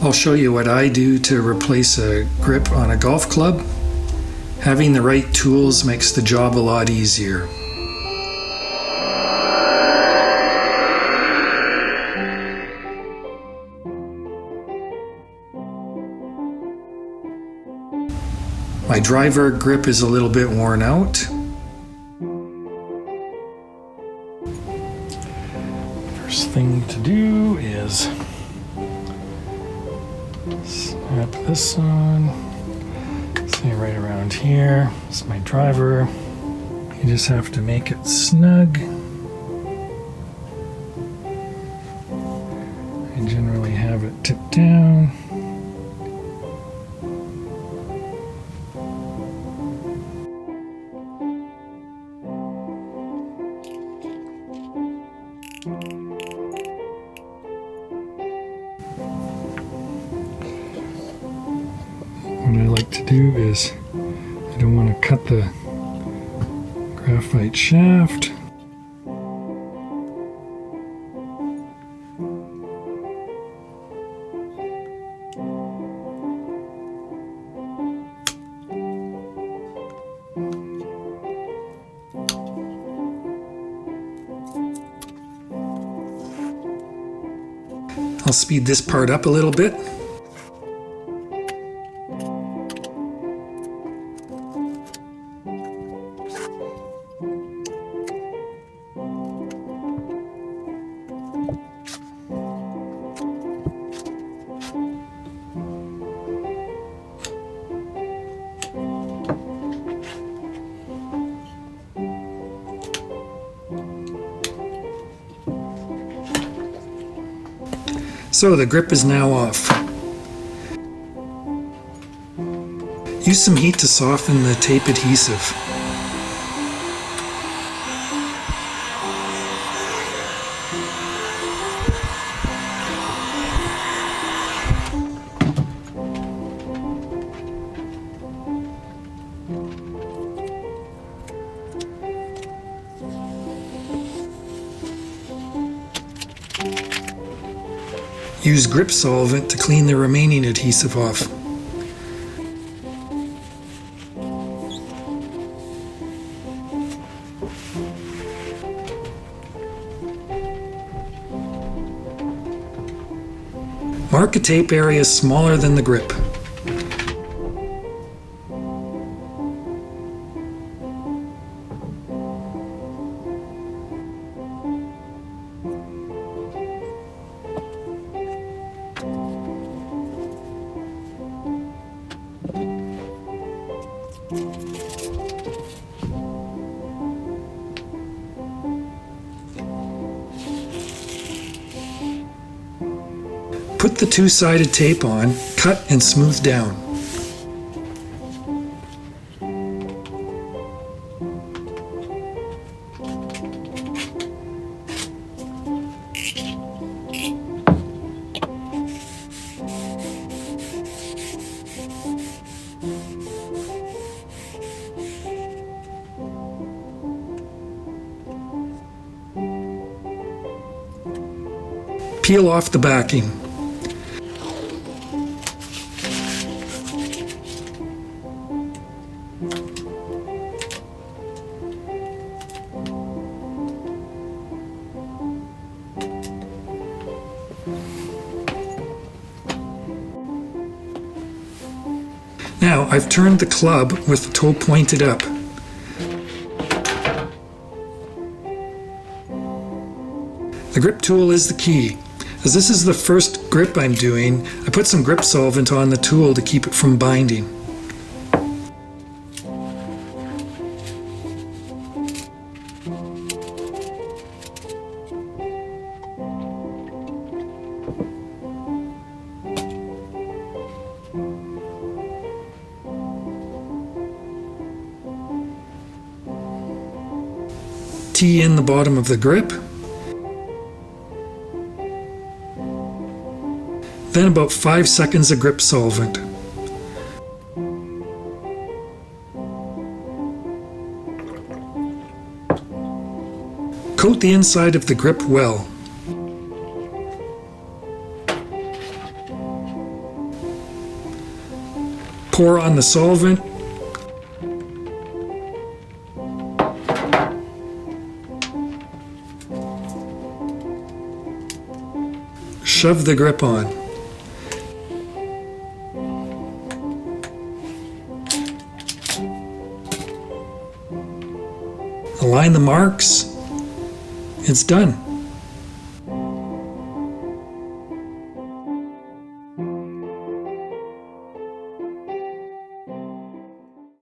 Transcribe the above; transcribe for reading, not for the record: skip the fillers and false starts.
I'll show you what I do to replace a grip on a golf club. Having the right tools makes the job a lot easier. My driver grip is a little bit worn out. First thing to do is snap this on, say right around here. It's my driver. You just have to make it snug. I generally have it tipped down. What I like to do is, I don't want to cut the graphite shaft. I'll speed this part up a little bit. So the grip is now off. Use some heat to soften the tape adhesive. Use grip solvent to clean the remaining adhesive off. Mark a tape area smaller than the grip. Put the two-sided tape on, cut and smooth down. Peel off the backing. Now I've turned the club with the toe pointed up. The grip tool is the key. As this is the first grip I'm doing, I put some grip solvent on the tool to keep it from binding. Tee in the bottom of the grip. Then about 5 seconds of grip solvent. Coat the inside of the grip well. pour on the solvent. Shove the grip on. Align the marks. It's done.